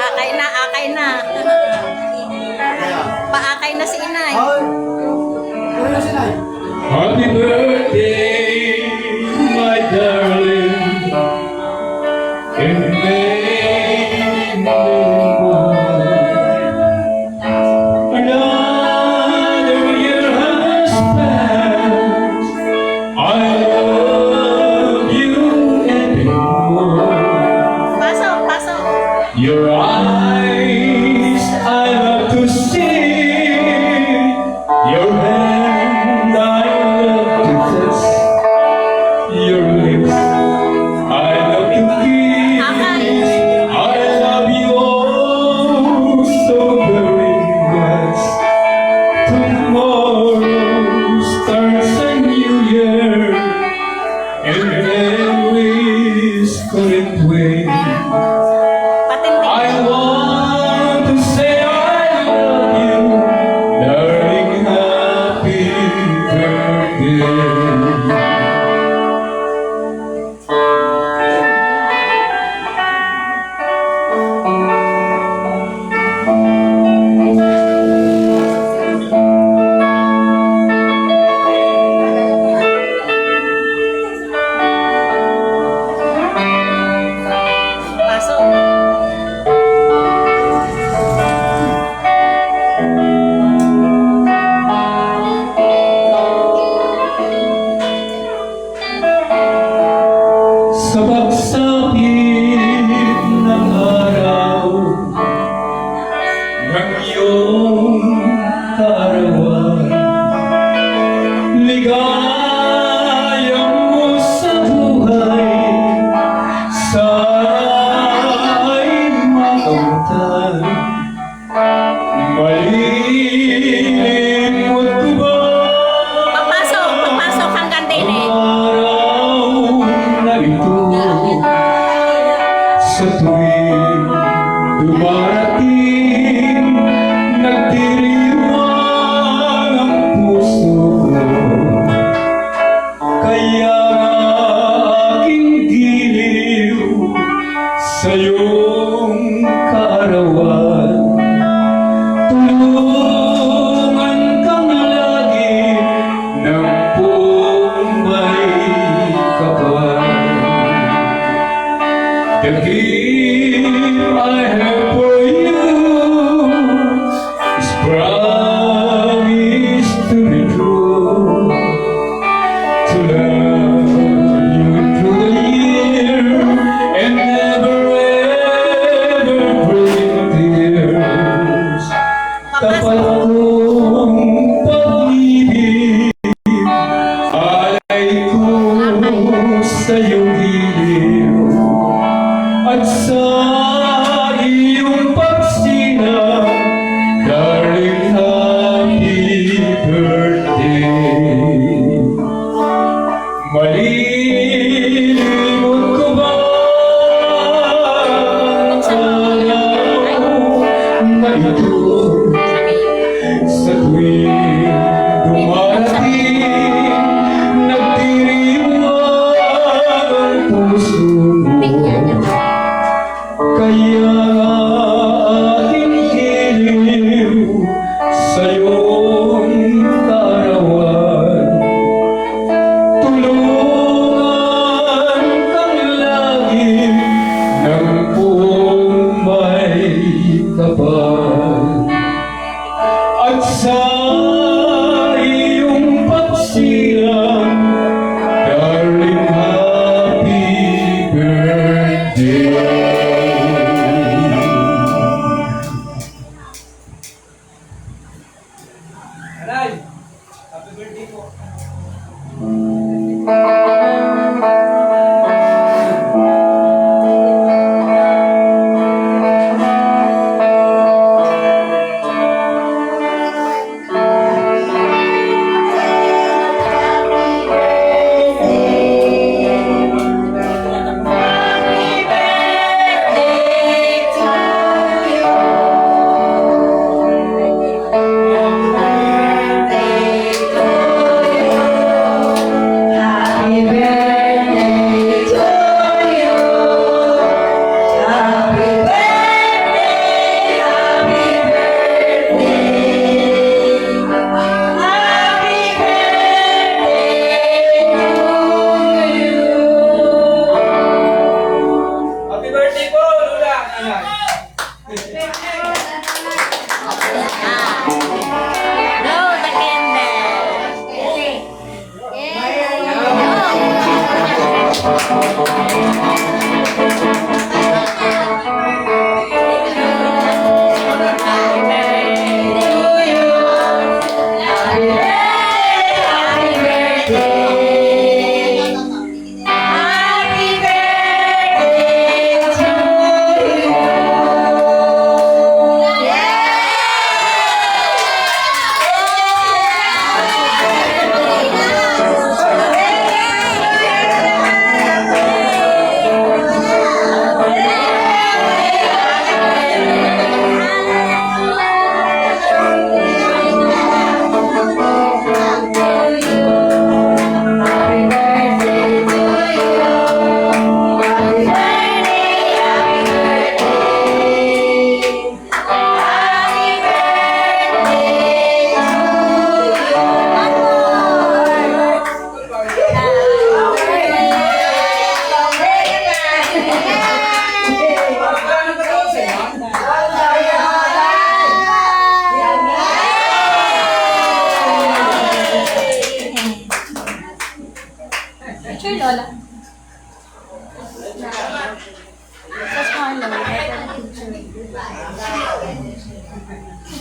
Akay na. Paakay na si inay. Happy birthday, my darling, and many more. Another year has passed. I love you anymore. Pasok. Your eyes, I love to see. Your hand, I love to touch. Your lips, I love to kiss. I love you all so very much. Tomorrow starts a new year, and memories couldn't wait. I want to say I love you, darling, happy birthday. Pasok. Sa pagsapit ng araw ng iyong kaarawan, ligayang mo sa buhay, sana'y makamtan. Malilimot ko ba Papasok hanggang din eh. araw na ito, sa tuwing dumarating, nagdiriwang ang puso ko. Kaya aking giliw sa iyong kaarawan. Tulungan kang lagi ng buong may kapal. The gift I have for you is promise to be true, to love you through the year and never ever bring tears. Tapat kong pag-ibig alay ko sa iyong giliw, at sa iyong pagsilang, darling, happy birthday. Malilimot ko ba ang araw na ito, sa tuwing dumarating, nagdiriwang ang puso mo. Kaya aking giliw sa iyong kaarawan. Tulungan kang lagi ng buong may kapal, at sa iyong pagsilang, darling, happy birthday.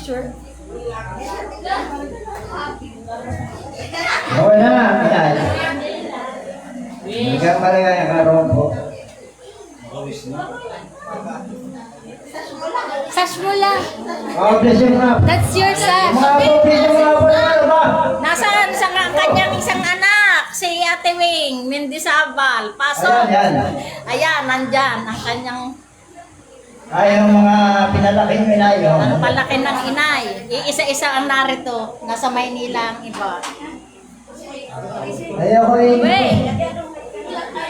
Sure. Okay na nga, Inay. Hanggang maligayang araw po. Sash mo lang. Oh, bless you mga. That's your sash. Mga po, bless you mga po na ba? Nasaan sa kanyang isang anak? Si Ate Wing, Mendizabal. Pasok. Ayan, yan. Ayan, nandyan. Ang kanyang Ay, ang mga pinalaking Inay. Oh. ang palaki ng inay. Iisa-isa ang narito. Nasa Maynila ang iba. Ay, ako eh. Wait.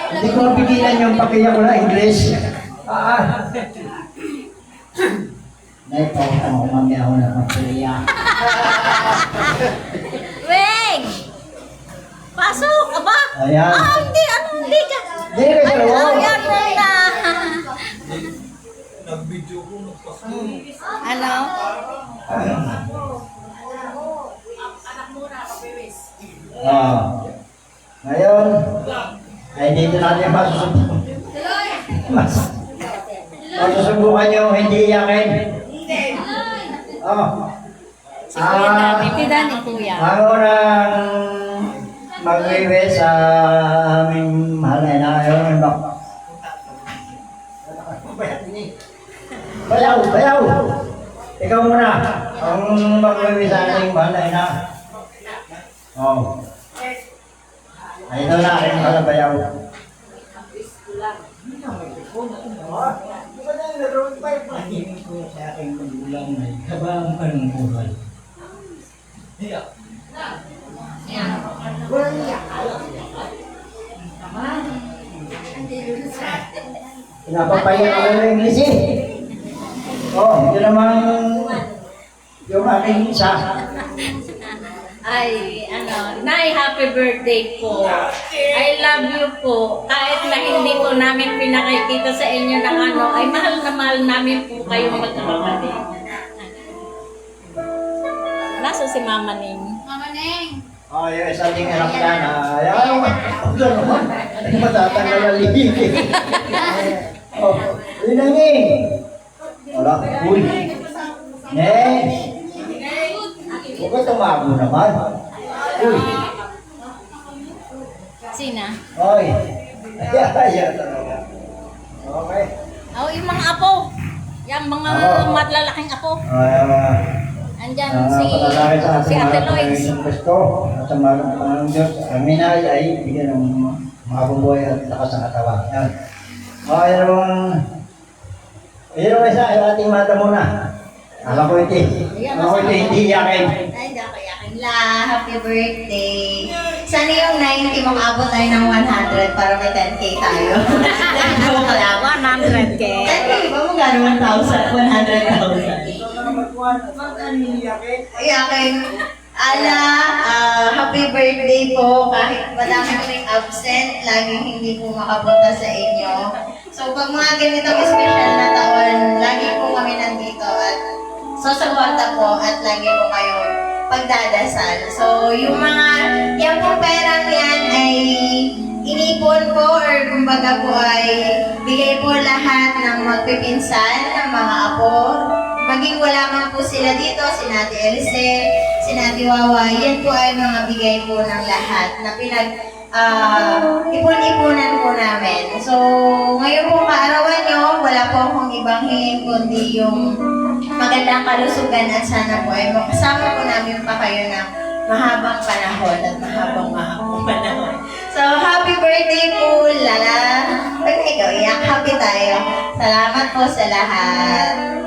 Hindi ko mapigilan yung pakiya ko na English. Ah. Naipawit ako mamaya ako na pakiya. Wing! Pasok! Aba! Ayan. Hindi! Ano? Hindi ka! Hindi ka sa loob. Ayan muna! Ano? Ngayon, ay dito natin masusubukan. Masusubukan yung hindi yakin. Sige na, titidan ni Kuya. Ang unang mag-request sa aming mahal na inayon. Bayaw! Bayaw! Ikaw muna. Ang mag-request sa ating mahal na ina. Oh. Ay, ito na aking mahal na bayaw. Sa aking magulang na ikabangan ng buhay. Pinapapayak ako ng English eh. Oh, ito naman yung aking isa. Ay, ano, Nay, happy birthday po. I love you po. Kahit na hindi po namin pinakikita sa inyo ng ano, ay mahal na mahal namin po kayong magkakapatid. Nasa si Mama Ning? Mama Ning! Oh, yung isa ding anak ka na. Ayaw, ito naman. Ay, matatanggal na liig eh. Oh, yun lang eh. Wala, uy. Next. Huwag ka tumago naman. Uy. Sina? Oy. Ayan talaga. Okay. Oh, yung mga apo. Yung mga matlalaking apo. Andyan Patalakit sa si ating Ate mga Lois. Panginoon Kristo at sa mga Panginoon Diyos. Amin ay bigyan ng mabubuhay at lakas ng katawan. Yan. Okay, yung isa, yung ating mata muna. Alam ko hindi yakin. Ay, yakin la. Happy birthday. Sana yung 90 mong-abot tayo ng 100 para may 10K tayo. Joke lang. 100K. 10K ba mo gano'n 1,000? 100,000. Yakin. Ala, happy birthday po. Kahit madami kaming absent, laging hindi po makapunta sa inyo. So, pag mga ganitong special na taon, lagi po kami nandito at susuporta po at lagi po kayo pagdadasal. So, yung pong perang yan ay inipon po or kumbaga po ay bigay po lahat ng magpipinsan, ng mga apo. Maging wala man po sila dito, si Nati Elise, si Nati Wawa, yan po ay mga bigay po ng lahat na ipon-ipunan po namin. So, ngayon po kaarawan nyo, wala po akong ibang hiling kundi yung magandang kalusugan at sana po ay makasama po namin pa kayo ng mahabang panahon at mahabang panahon. So, happy birthday po, Lala. Pag ikaw, iyak, happy tayo. Salamat po sa lahat.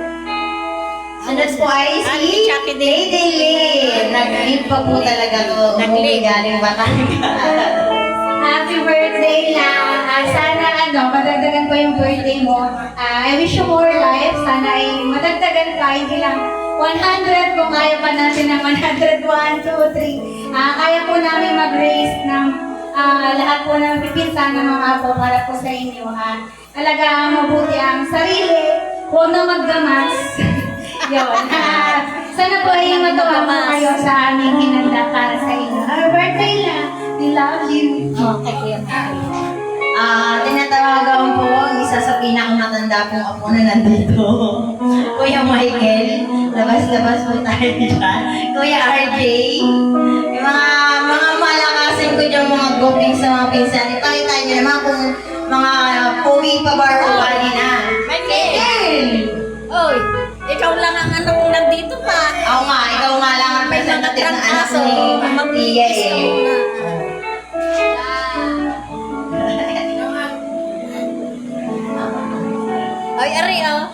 Sunod po ay si Lady Lynn. Nag-leave pa po talaga ko. Nag-leave. Galing Batangas. Happy birthday lang. Sana madagdagan pa yung birthday mo. I wish you more life. Sana ay madagdagan pa. Hindi lang 100 kung kaya pa natin ng 100. 1, 2, 3. Kaya po namin mag-raise ng lahat po ng pipinsan ng mga apo para po sa inyo. Alagaan mabuti ang sarili. Huwag na maggamas. Yun. Sana po ay matuwa po kayo sa aming hinanda para sa inyo. Happy birthday lang. We love you. Okay, Kuya. Tinatawagan po ang isa sa pinakamatanda pong apo na nandito. Kuya Michael, labas-labas po tayo dyan. Kuya RJ, yung mga malakasin ko dyan, mga goping sa mga pinsan. Ipakita nyo naman kung mga puwi pa ba o bali na. Michael! Oy, ikaw lang ang anak ko nandito pa. Oo nga, ikaw nga lang ang representative ng anak ni Tia eh. Ay, ari, oh.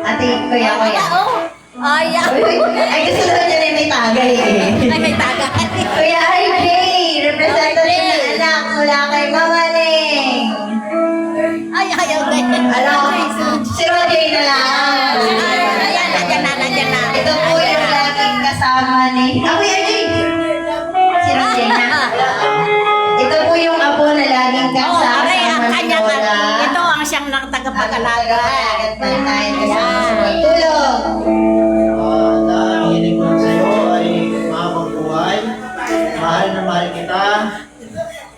Ate, kuya. Oh. Ay, Ay, gusto daw niya na may tagay eh. ay, may taga. Kuya RJ, representation ng anak mula kay Mama Ning. Ay, ayaw na. Si Roger na lang. Ayan, nandiyan na. Ito po yung laging kasama ni... Kuya RJ! Si Roger na. Ito po yung apo na laging Oh, aray, ang kasama ni kanya Lola. ito ang siyang tagapag-alaga. Agad pa tayo kasama sa tulog. Nakikinig ko sa'yo ay mahabang buhay. Mahal na mahal kita.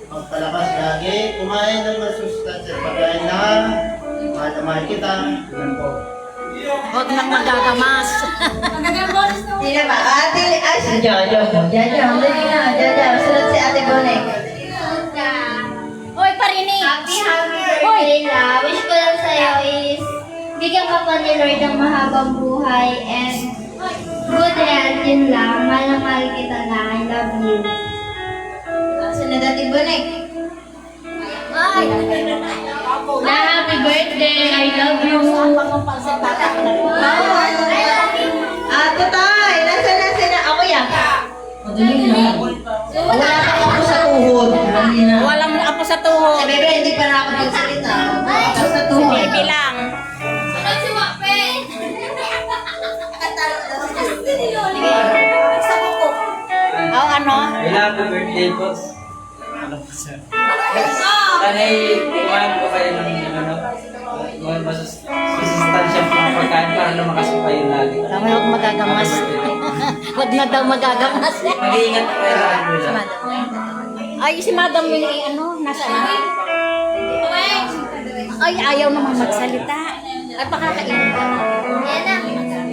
Magpalakas lagi. Kumain ng masustansya pagkain na. Mahal na mahal kita. Yan po. Huwag nang magagamas. Sino ba? Si Jojo. Jojo, dali na. Jojo, sunod si Ate Bonek. Oy, parinig. Happy birthday la. Wish ko lang sa'yo is bigyan ka pa ni Lord ng mahabang buhay and good health, yun lang. Mahal na mahal kita na. I love you. Sunod Ate Bonek. Ay. Na happy birthday. I love you. Tutay! Nasaan na sila? Ako yan. Madali na. Wala pa ako sa tuhod. Madali na. Walang apo sa tuhod. Sa bebe, hindi pa na ako magsalita. Ako sa tuhod. Baby lang. Oh, ano? Happy birthday po. Ano po sir? Sana'y kumain po kayo ng masustansya po ng pagkain para lumakas po kayo lagi. Kami huwag magagamas. Huwag na daw magagamas. Mag-iingat po kayo lagi. Ay, si Madam Willie, ano? Nasa na? Ay, ayaw naman magsalita. Ay, pakakainin ka. Yan na.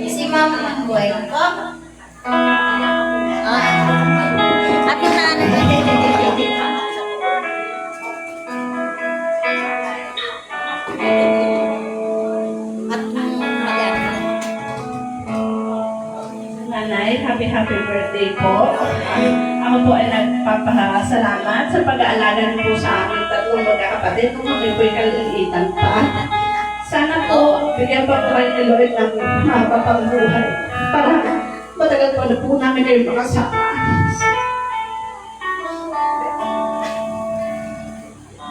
Si Ma'am Boy. At yung nanay. At Nanay, happy birthday po. Ako po ay nagpapasalamat sa pag-aalaga niyo po sa aming tatlong magkakapatid kung kami po'y kalilitan pa. Sana po, bigyan pa po kayo ni Lord ng mapapang buhay para matagal po na po namin kayo makasama.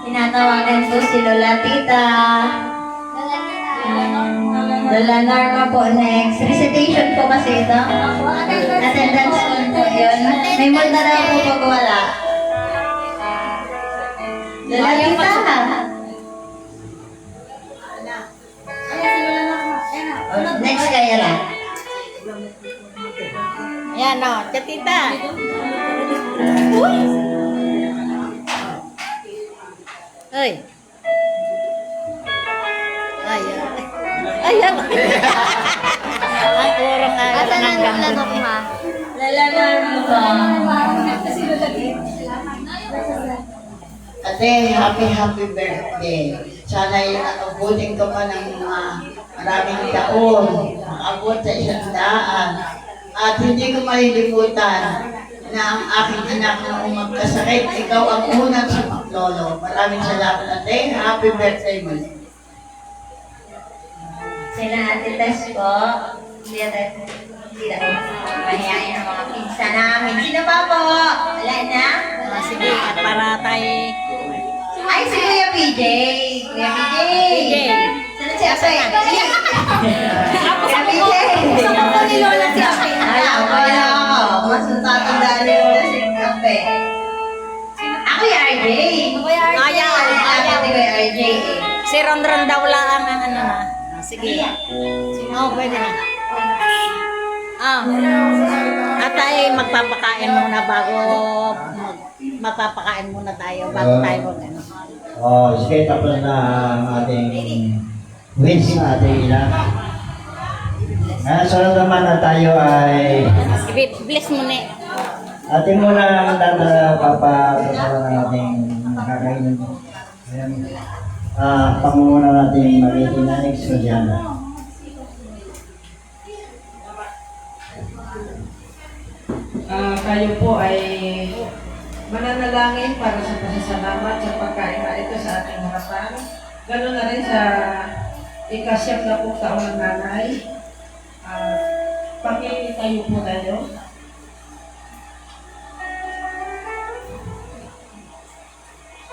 Tinatawagan ko si Lola Tita. Lola Norma po next. Recitation po kasi ito. Attendance po yun. May multa daw po pag wala. Lola Tita. Next kaya lang. Yan o, tita. Ay. Ayan. Ayan. Ang kurang Asan ang lanok ma? Lola Norma Ate, happy birthday. Sana'y abutin ka pa ng mga maraming taon. Maabot sa 100. At hindi ko malilimutan na ang aking anak na magkasakit, ikaw ang unang sumaklolo. Maraming salamat, ate. Happy birthday mo. Sila Ate Tess po. Sila mahihayin ang mga pinsan namin. Sino pa po? Wala na? sige, at para tayo... Ay, si Kuya PJ. Kuya PJ. PJ. Saan si Ape? Kuya PJ. Kasama po ni Lola si Ape. Ay, ako na ako. Mas natatandaan ni Lola si Ape. Ako yung RJ. Ayaw. Ayaw ni Kuya RJ eh. Si Ron daw lang ang ano na. Sige. Oo, pwede na. At ay magpapakain muna bago mapapakain muna tayo bago tayo mag ano. Oh, sige, tapos na ang ating wins na ating ina. Ngayon, sunod naman na tayo ay Bless mo na. ating muna papagawa ng ating kakainin. Ayan. Pangunguna natin magiging na estudyante. Kayo po ay mananalangin para sa pasasalamat sa pagkain na ito sa ating harapan. Ganoon na rin sa ikasyam na po taon ng nanay. Pakitayo po tayo.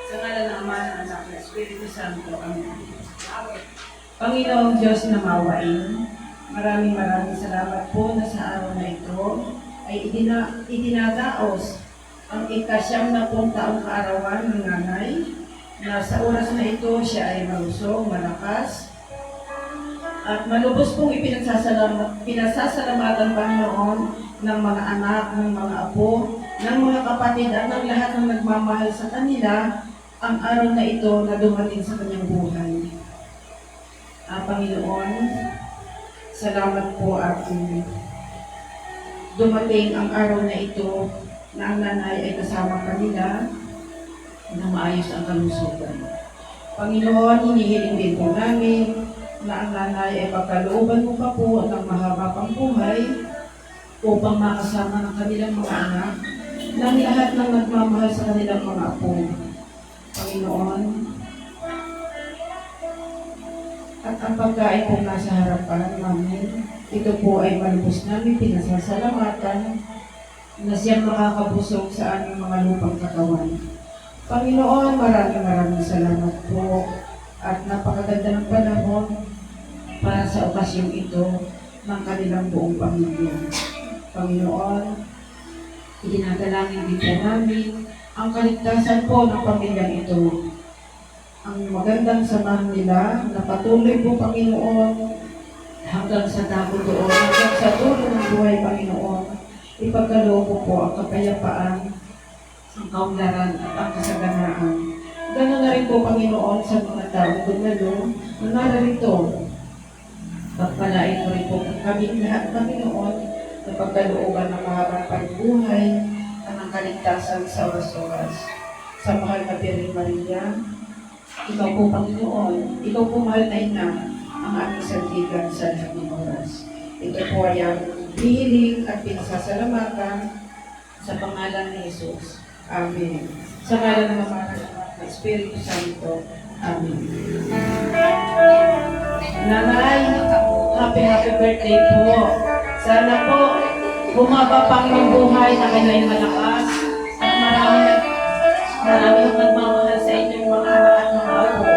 Sa ngalan ng Ama, ng Anak, ng Espiritu Santo. Amen. Panginoong Diyos na mawain, maraming salamat po na sa araw na ito ay idinadaos ang ikasyam na pong taong kaarawan ng nanay na sa oras na ito siya ay malusog, malakas, at malubos pong pinasasalamatan Panginoon ng mga anak, ng mga apo, ng mga kapatid at ng lahat ng nagmamahal sa kanila ang araw na ito na dumating sa kanyang buhay. Panginoon, salamat po at dumating ang araw na ito na ang nanay ay kasama kanila na maayos ang kalusugan. Panginoon, hinihiling din po namin na ang nanay ay pagkalooban mo pa po ng mahaba pang buhay upang makasama ng kanilang mga anak ng lahat ng nagmamahal sa kanilang mga apo. Panginoon, at ang pagkain po nasa harapan namin, ito po ay malubos namin pinasasalamatan na siyang makakabusog sa aming mga lupang katawan. Panginoon, maraming salamat po at napakaganda ng panahon para sa okasyong ito ng kanilang buong pamilya. Panginoon, idinadalangin din po namin ang kaligtasan po ng pamilyang ito. Ang magandang samahan nila na patuloy po, Panginoon, hanggang sa dako doon, hanggang sa dulo ng buhay, Panginoon. Ipagkaloob po ang kapayapaan, ang kaunlaran at ang kasaganaan. Ganoon na rin po, Panginoon, sa mga taong dumalo na nararito. Pagpalain mo rin po kami lahat, Panginoon, na pagkalooban ng mahabang pagbuhay at ng kaligtasan sa oras-oras. Sa mahal na Birhen Maria, ikaw po, Panginoon, ikaw po mahal na ina, ang aming sandigan sa lahat ng oras. Ito po ay ang hihiling at pinasasalamatan sa pangalan ni Jesus. Amen. Sa ngalan ng Ama, ng Anak, ng Espiritu Santo. Amen. Nanay, happy birthday po. Sana po, bumaba pang inyong buhay na kayo ay malakas at marami yung nagmamahal sa inyong mga anak at mga apo.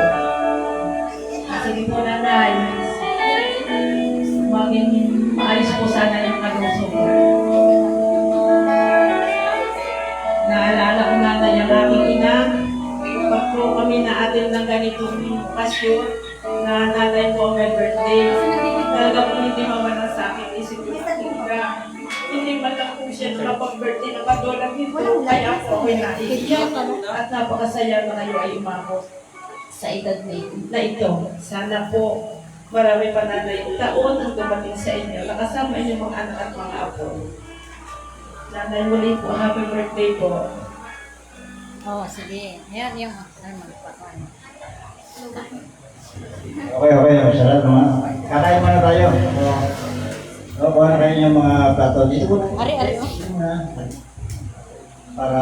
Sige po, nanay. Maging maayos po sana yung kalusugan. Naalala ko nanay ang aking ina. Pag po kami na-attend ng ganitong okasyon na nanay po ang may birthday, talaga po hindi mawala sa akin isip ko na hindi man lang po siya nakapag-birthday na kadolang nito, kaya po ako'y naiiyak at napakasaya na kayo ay umabot sa edad na ito. Sana po marami pa na taon ang dumating sa inyo, nakasama inyong mga anak at mga apo. Nanay, muli po, happy birthday po. Oh, sige. Ayan yung magpakain. Okay, masarap naman. Kakain muna tayo. Kuha na kayo yung mga plato. Dito muna. Ari. Para